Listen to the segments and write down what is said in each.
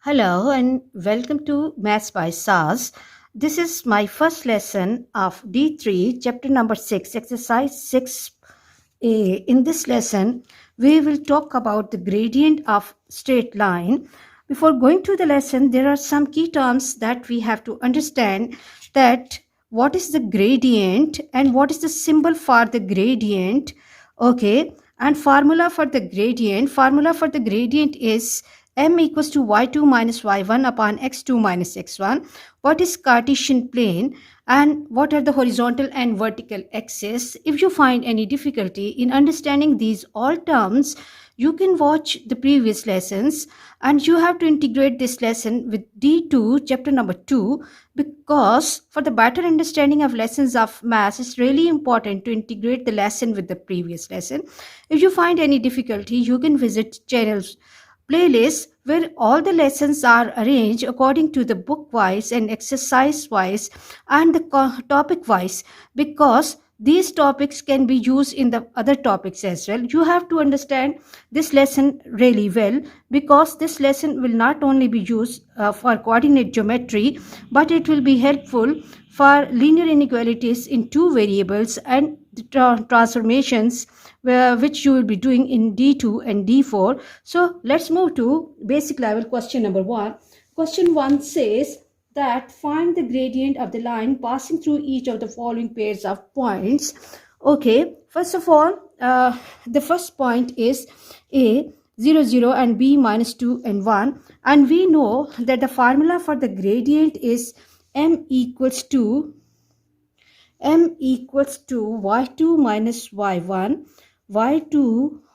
Hello and welcome to Maths by SAS. This is my first lesson of D3, chapter number 6, exercise 6A. In this lesson, we will talk about the gradient of straight line. Before going to the lesson, there are some key terms that we have to understand, that what is the gradient and what is the symbol for the gradient. Okay, and formula for the gradient is m equals to y2 minus y1 upon x2 minus x1. What is Cartesian plane and what are the horizontal and vertical axes? If you find any difficulty in understanding these all terms, you can watch the previous lessons, and you have to integrate this lesson with D2 chapter number 2, because for the better understanding of lessons of maths, it's really important to integrate the lesson with the previous lesson. If you find any difficulty, you can visit channel's playlist where all the lessons are arranged according to the book wise and exercise wise and the topic wise, because these topics can be used in the other topics as well. You have to understand this lesson really well, because this lesson will not only be used for coordinate geometry, but it will be helpful for linear inequalities in two variables and the transformations which you will be doing in D2 and D4. So let's move to basic level question number 1. Question 1 says that find the gradient of the line passing through each of the following pairs of points. Okay, first of all, the first point is A 0 0 and B minus 2 and 1, and we know that the formula for the gradient is m equals to y2 minus y1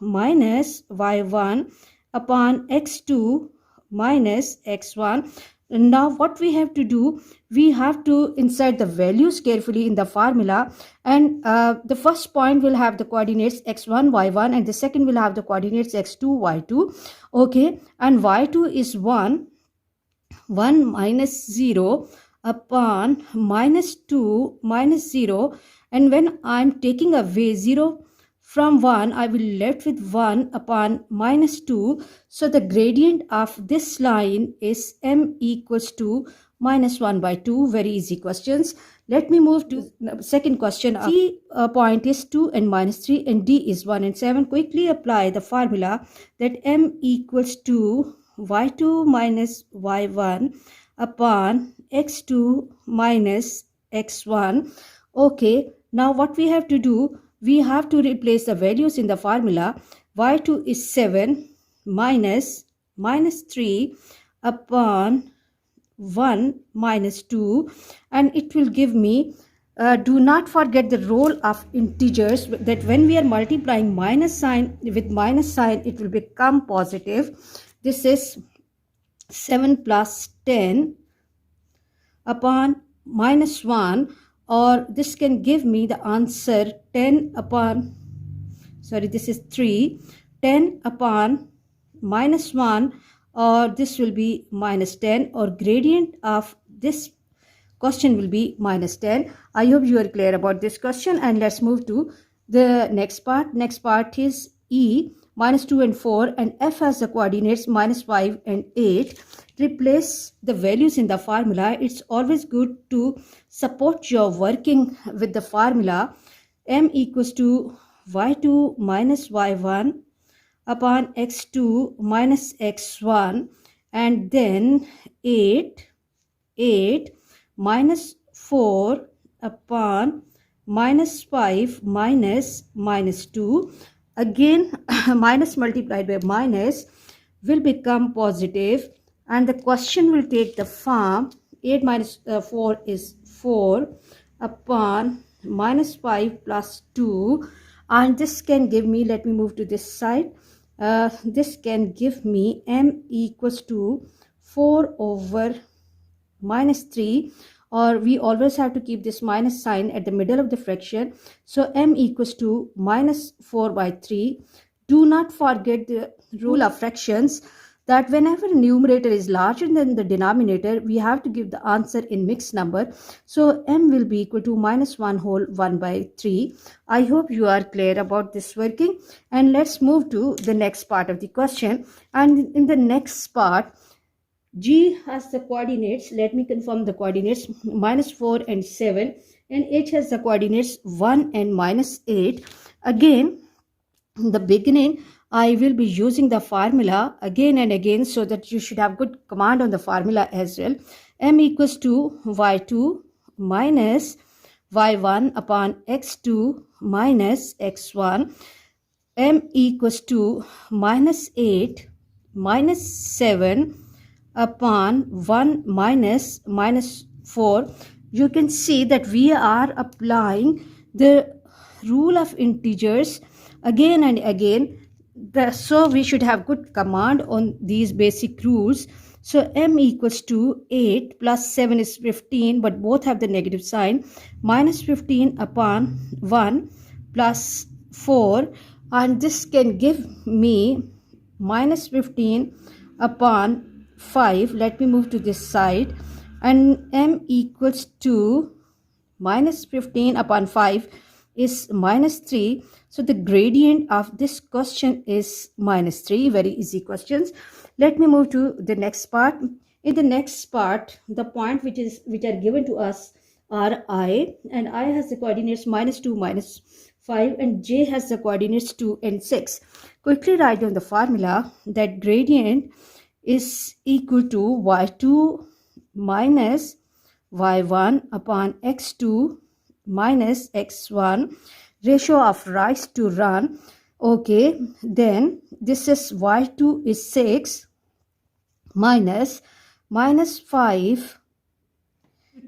minus y1 upon x2 minus x1. And now what we have to do, we have to insert the values carefully in the formula, and the first point will have the coordinates x1 y1 and the second will have the coordinates x2 y2. Okay, and y2 is 1 minus 0 upon minus 2 minus 0, and when I'm taking away 0 from 1, I will left with 1 upon minus 2. So the gradient of this line is m equals to minus 1 by 2. Very easy questions. Let me move to the second question. C point is 2 and minus 3 and D is 1 and 7. Quickly apply the formula that m equals to y2 minus y1 upon x2 minus x1. Okay, now what we have to do, we have to replace the values in the formula. Y2 is 7 minus 3 upon 1 minus 2, and it will give me, do not forget the role of integers, that when we are multiplying minus sign with minus sign, it will become positive. This is 7 plus 10 upon minus 1, or this can give me the answer 10 upon, sorry, this is 10 upon minus 1, or this will be minus 10, or gradient of this question will be minus 10. I hope you are clear about this question, and let's move to the next part. Next part is E minus 2 and 4, and F has the coordinates minus 5 and 8. Replace the values in the formula. It's always good to support your working with the formula. M equals to y2 minus y1 upon x2 minus x1, and then 8 minus 4 upon minus 5 minus 2. Again, minus multiplied by minus will become positive, and the question will take the form 8 minus 4 is 4 upon minus 5 plus 2, and this can give me, let me move to this side, this can give me m equals to 4 over minus 3, or we always have to keep this minus sign at the middle of the fraction. So m equals to minus 4 by 3. Do not forget the rule of fractions, that whenever numerator is larger than the denominator, we have to give the answer in mixed number. So m will be equal to minus 1 whole 1 by 3. I hope you are clear about this working, and let's move to the next part of the question. And in the next part, G has the coordinates, let me confirm the coordinates, minus 4 and 7, and H has the coordinates 1 and minus 8. Again, in the beginning, I will be using the formula again and again so that you should have good command on the formula as well. M equals to y2 minus y1 upon x2 minus x1. M equals to minus 8 minus 7 upon 1 minus 4. You can see that we are applying the rule of integers again and again. So we should have good command on these basic rules. So m equals to 8 plus 7 is 15, but both have the negative sign. Minus 15 upon 1 plus 4, and this can give me minus 15 upon 5. Let me move to this side, and m equals to minus 15 upon 5 is minus 3. So the gradient of this question is minus 3. Very easy questions. Let me move to the next part. In the next part, the point which are given to us are I, and I has the coordinates minus 2 minus 5, and J has the coordinates 2 and 6. Quickly write down the formula that gradient is equal to y2 minus y1 upon x2 minus x1, ratio of rise to run. Okay, then this is y2 is 6 minus 5,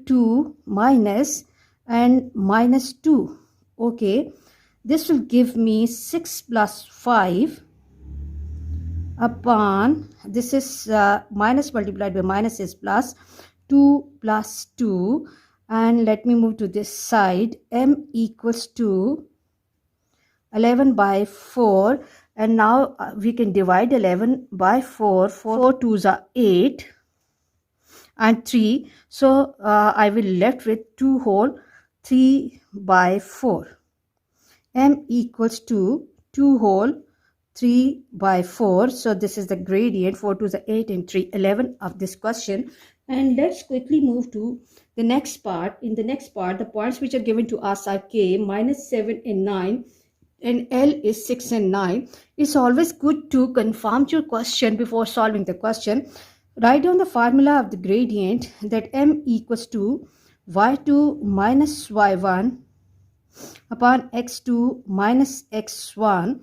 2 minus and minus 2. Okay, this will give me 6 plus 5 upon, this is minus multiplied by minus is plus, 2 plus 2, and let me move to this side. M equals to 11 by 4, and now we can divide 11 by 4. 4 2s are 8 and 3, so I will left with 2 whole 3 by 4. M equals to 2 whole 3 by 4. So this is the gradient. 4 2s are 8 and 3 11 of this question. And let's quickly move to the next part. In the next part, the points which are given to us are k, minus 7 and 9, and L is 6 and 9. It's always good to confirm your question before solving the question. Write down the formula of the gradient, that m equals to y2 minus y1 upon x2 minus x1.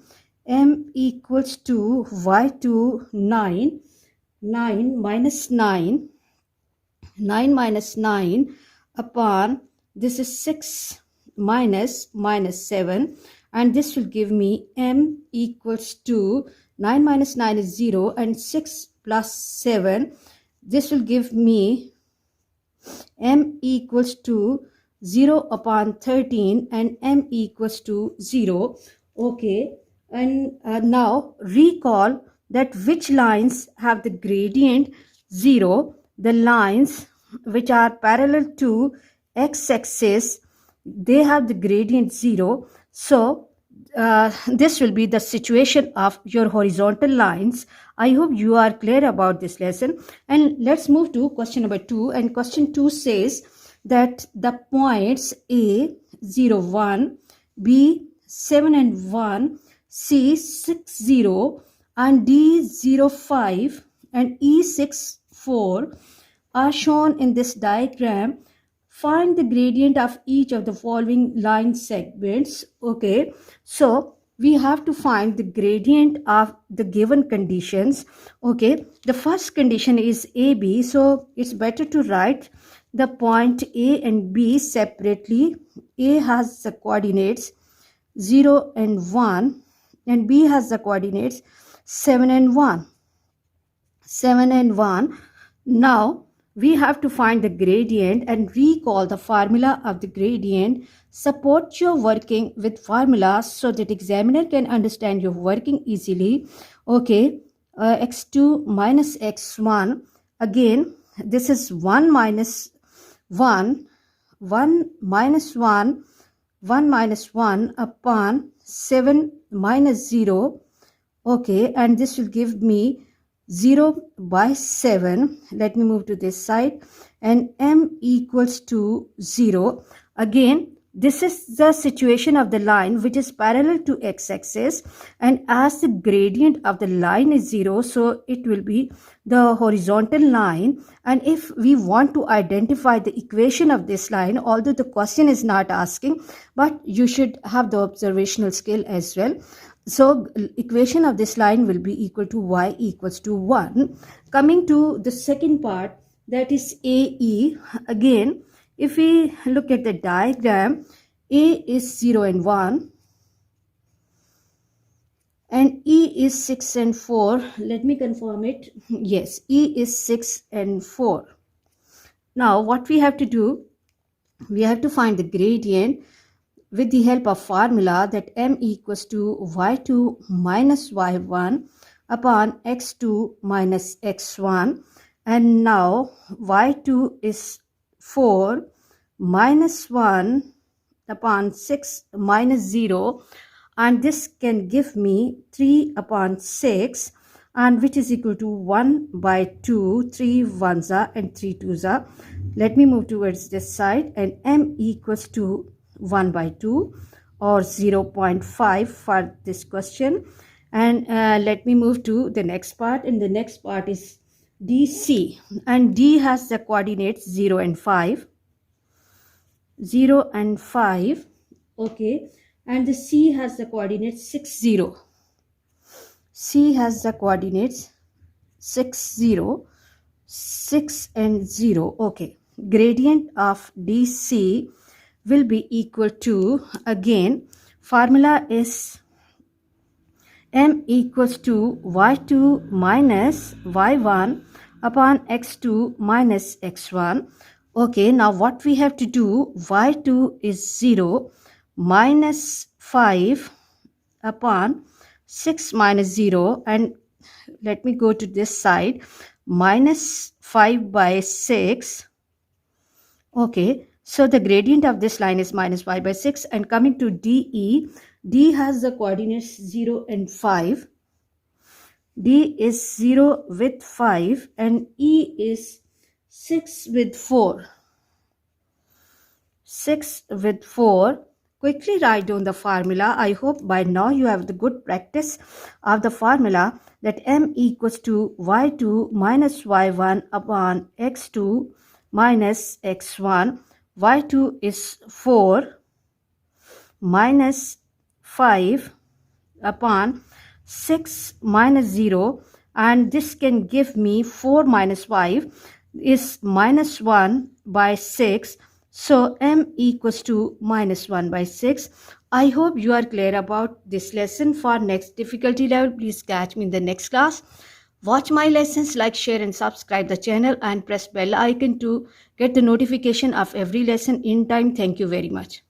M equals to y2 9 minus 9 minus 9 upon, this is 6 minus 7, and this will give me m equals to 9 minus 9 is 0, and 6 plus 7, this will give me m equals to 0 upon 13, and m equals to 0. Okay, and now recall that which lines have the gradient 0. The lines which are parallel to x-axis, they have the gradient 0. So this will be the situation of your horizontal lines. I hope you are clear about this lesson. And let's move to question number 2. And question 2 says that the points A 0 1, B 7 and 1, C 6 0, and D 0 5, and E 6 4 are shown in this diagram. Find the gradient of each of the following line segments. Okay, so we have to find the gradient of the given conditions. Okay, the first condition is AB, so it's better to write the point A and B separately. A has the coordinates 0 and 1, and B has the coordinates 7 and 1. 7 and 1. Now we have to find the gradient and recall the formula of the gradient. Support your working with formulas so that examiner can understand your working easily. Okay, x2 minus x1. Again, this is 1 minus 1, 1 minus 1, 1 minus 1 upon 7 minus 0. Okay, and this will give me 0 by 7. Let me move to this side, and m equals to 0. Again, this is the situation of the line which is parallel to x-axis, and as the gradient of the line is 0, so it will be the horizontal line. And if we want to identify the equation of this line, although the question is not asking, but you should have the observational skill as well. So equation of this line will be equal to y equals to 1. Coming to the second part, that is AE. Again, if we look at the diagram, A is 0 and 1 and E is 6 and 4. Let me confirm it. Yes, E is 6 and 4. Now what we have to do, we have to find the gradient with the help of formula that m equals to y2 minus y1 upon x2 minus x1. And now y2 is 4 minus 1 upon 6 minus 0, and this can give me 3 upon 6, and which is equal to 1 by 2. 3 ones are and 3 twos are. Let me move towards this side, and m equals to 1 by 2 or 0.5 for this question. And let me move to the next part, and the next part is DC, and D has the coordinates 0 and 5. 0 and 5. Okay, and the C has the coordinates 6 0. C has the coordinates 6 0, 6 and 0. Okay, gradient of DC will be equal to, again, formula is m equals to y2 minus y1 upon x2 minus x1. Okay, now what we have to do, y2 is 0 minus 5 upon 6 minus 0, and let me go to this side, minus 5 by 6. Okay, so the gradient of this line is minus 5 by 6. And coming to DE, D has the coordinates 0 and 5. D is 0 with 5 and E is 6 with 4. 6 with 4. Quickly write down the formula. I hope by now you have the good practice of the formula that m equals to y2 minus y1 upon x2 minus x1. y2 is 4 minus 5 upon 6 minus 0, and this can give me 4 minus 5 is minus 1 by 6. So m equals to minus 1 by 6. I hope you are clear about this lesson. For next difficulty level, please catch me in the next class. Watch my lessons, like, share and subscribe the channel, and press bell icon to get the notification of every lesson in time. Thank you very much.